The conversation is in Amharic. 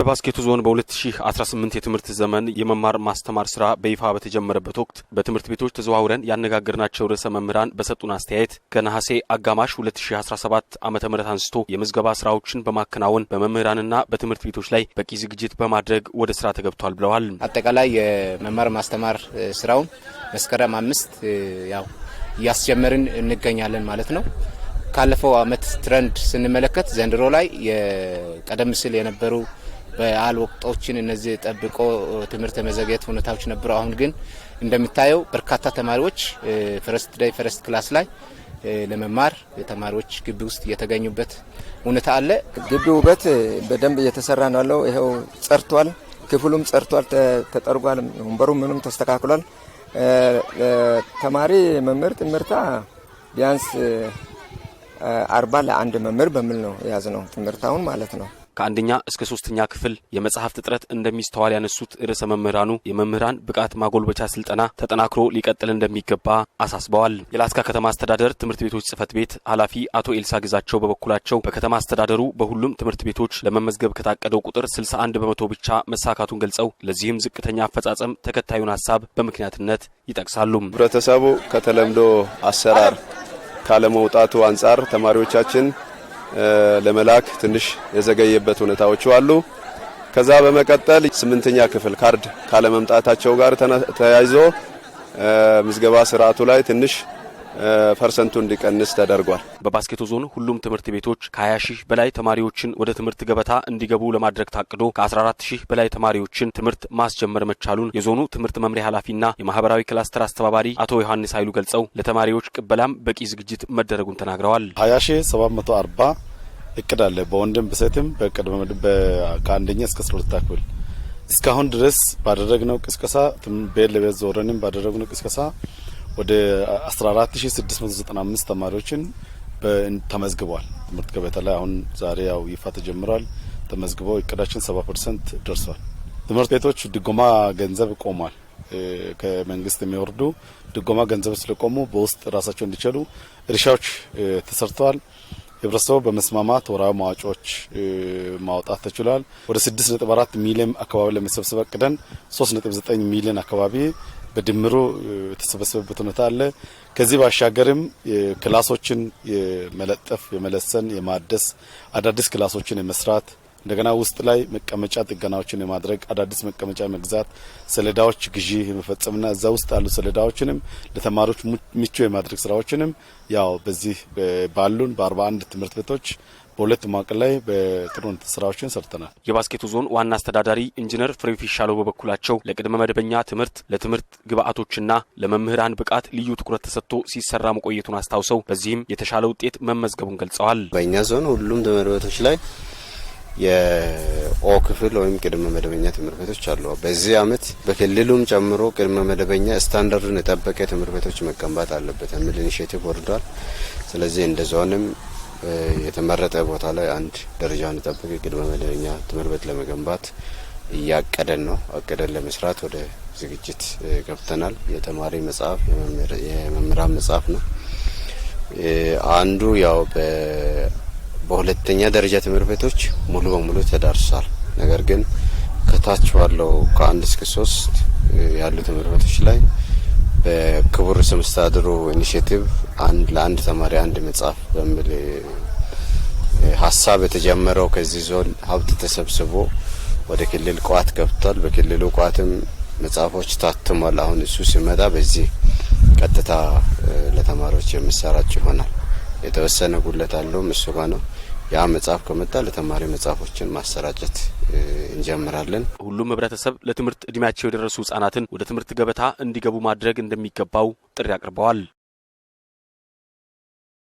በባስኬቱ ዞን በ2018 የትምህርት ዘመን የመማር ማስተማር ስራ በይፋ በተጀመረበት ወቅት በትምህርት ቤቶች ተዘዋውረን ያነጋገርናቸው ርዕሰ መምህራን በሰጡን አስተያየት ከነሐሴ አጋማሽ 2017 ዓመተ ምህረት አንስቶ የምዝገባ ስራዎችን በማከናወን በመምህራንና በትምህርት ቤቶች ላይ በቂ ዝግጅት በማድረግ ወደ ስራ ተገብቷል ብለዋል። አጠቃላይ የመማር ማስተማር ስራውን መስከረም 5 ያው ያስጀመርን እንገኛለን ማለት ነው። ካለፈው አመት ትሬንድ ስንመለከት ዘንድሮ ላይ የቀደም ሲል የነበሩ በዓል ወቅቶችን እነዚህ ጠብቆ ትምህርት መዘግየት ሁኔታዎች ነበሩ። አሁን ግን እንደሚታየው በርካታ ተማሪዎች ፈርስት ዴይ ፈርስት ክላስ ላይ ለመማር ተማሪዎች ግቢ ውስጥ የተገኙበት ሁኔታ አለ። ግቢው ውበት በደንብ እየተሰራ ነው ያለው። ይሄው ጸርቷል፣ ክፍሉም ጸርቷል፣ ተጠርጓል፣ ወንበሩ ምንም ተስተካክሏል። ተማሪ መምህር ትምህርታ ቢያንስ 40 ለአንድ መምህር በሚል ነው የያዝነው ትምህርታውን ማለት ነው። ከአንደኛ እስከ 3ኛ ክፍል የመጽሐፍት እጥረት እንደሚስተዋል ያነሱት ርዕሰ መምህራኑ የመምህራን ብቃት ማጎልበቻ ስልጠና ተጠናክሮ ሊቀጥል እንደሚገባ አሳስበዋል። የላስካ ከተማ አስተዳደር ትምህርት ቤቶች ጽህፈት ቤት ኃላፊ አቶ ኤልሳ ግዛቸው በበኩላቸው በከተማ አስተዳደሩ በሁሉም ትምህርት ቤቶች ለመመዝገብ ከታቀደው ቁጥር 61 በመቶ ብቻ መሳካቱን ገልጸው ለዚህም ዝቅተኛ አፈጻጸም ተከታዩን ሐሳብ በምክንያትነት ይጠቅሳሉ። ህብረተሰቡ ከተለምዶ አሰራር ካለመውጣቱ አንጻር ተማሪዎቻችን ለመላክ ትንሽ የዘገየበት ሁኔታዎች አሉ። ከዛ በመቀጠል 8ኛ ክፍል ካርድ ካለመምጣታቸው ጋር ተያይዞ ምዝገባ ስርዓቱ ላይ ትንሽ ፐርሰንቱ እንዲቀንስ ተደርጓል። በባስኬቱ ዞን ሁሉም ትምህርት ቤቶች ከ20 ሺህ በላይ ተማሪዎችን ወደ ትምህርት ገበታ እንዲገቡ ለማድረግ ታቅዶ ከ14 ሺህ በላይ ተማሪዎችን ትምህርት ማስጀመር መቻሉን የዞኑ ትምህርት መምሪያ ኃላፊና የማህበራዊ ክላስተር አስተባባሪ አቶ ዮሐንስ ኃይሉ ገልጸው ለተማሪዎች ቅበላም በቂ ዝግጅት መደረጉን ተናግረዋል። 20740 እቅድ አለ። በወንድም በሴትም ከአንደኛ እስከ 12ኛ ክፍል እስካሁን ድረስ ባደረግነው ቅስቀሳ ቤት ለቤት ዞረንም ባደረግነው ቅስቀሳ ወደ 14695 ተማሪዎችን ተመዝግበዋል። ትምህርት ገበታ ላይ አሁን ዛሬ ያው ይፋ ተጀምሯል። ተመዝግበው እቅዳችን 70% ደርሷል። ትምህርት ቤቶች ድጎማ ገንዘብ ቆሟል። ከመንግስት የሚወርዱ ድጎማ ገንዘብ ስለቆሙ በውስጥ ራሳቸው እንዲችሉ እርሻዎች ተሰርተዋል። ህብረተሰቡ በመስማማት ወራዊ መዋጮች ማውጣት ተችሏል። ወደ 6.4 ሚሊዮን አካባቢ ለመሰብሰብ አቅደን 3.9 ሚሊዮን አካባቢ በድምሩ የተሰበሰበበት ሁኔታ አለ። ከዚህ ባሻገርም ክላሶችን የመለጠፍ የመለሰን የማደስ አዳዲስ ክላሶችን የመስራት እንደገና ውስጥ ላይ መቀመጫ ጥገናዎችን የማድረግ አዳዲስ መቀመጫ መግዛት ሰሌዳዎች ግዢ የመፈጸምና እዛ ውስጥ ያሉ ሰሌዳዎችንም ለተማሪዎች ምቹ የማድረግ ስራዎችንም ያው በዚህ ባሉን በ41 ትምህርት ቤቶች በሁለት ማዕከል ላይ በጥሩ ስራዎችን ሰርተናል። የባስኬቱ ዞን ዋና አስተዳዳሪ ኢንጂነር ፍሬው ፊሻሎ በበኩላቸው ለቅድመ መደበኛ ትምህርት ለትምህርት ግብአቶችና ለመምህራን ብቃት ልዩ ትኩረት ተሰጥቶ ሲሰራ መቆየቱን አስታውሰው በዚህም የተሻለ ውጤት መመዝገቡን ገልጸዋል። በእኛ ዞን ሁሉም ትምህርት ቤቶች ላይ የኦ ክፍል ወይም ቅድመ መደበኛ ትምህርት ቤቶች አሉ። በዚህ አመት በክልሉም ጨምሮ ቅድመ መደበኛ ስታንዳርዱን የጠበቀ ትምህርት ቤቶች መገንባት አለበት የሚል ኢኒሼቲቭ ወርዷል። ስለዚህ እንደ ዞንም የተመረጠ ቦታ ላይ አንድ ደረጃውን የጠበቀ ቅድመ መደበኛ ትምህርት ቤት ለመገንባት እያቀደን ነው። አቀደን ለመስራት ወደ ዝግጅት ገብተናል። የተማሪ መጽሐፍ የመምህራን መጽሐፍ ነው አንዱ ያው በሁለተኛ ደረጃ ትምህርት ቤቶች ሙሉ በሙሉ ተዳርሷል። ነገር ግን ከታች ባለው ከ1 እስከ 3 ያሉ ትምህርት ቤቶች ላይ በክቡር ርዕሰ መስተዳድሩ ኢኒሼቲቭ ለአንድ ተማሪ አንድ መጽሐፍ በሚል ሀሳብ የተጀመረው ከዚህ ዞን ሀብት ተሰብስቦ ወደ ክልል ቋት ገብቷል። በክልሉ ቋትም መጽሐፎች ታትሟል። አሁን እሱ ሲመጣ በዚህ ቀጥታ ለተማሪዎች የሚሰራጭ ይሆናል። የተወሰነ ጉለት አለው እሱ ጋር ነው። ያ መጽሐፍ ከመጣ ለተማሪ መጽሐፎችን ማሰራጨት እንጀምራለን። ሁሉም ህብረተሰብ ለትምህርት እድሜያቸው የደረሱ ህጻናትን ወደ ትምህርት ገበታ እንዲገቡ ማድረግ እንደሚገባው ጥሪ አቅርበዋል።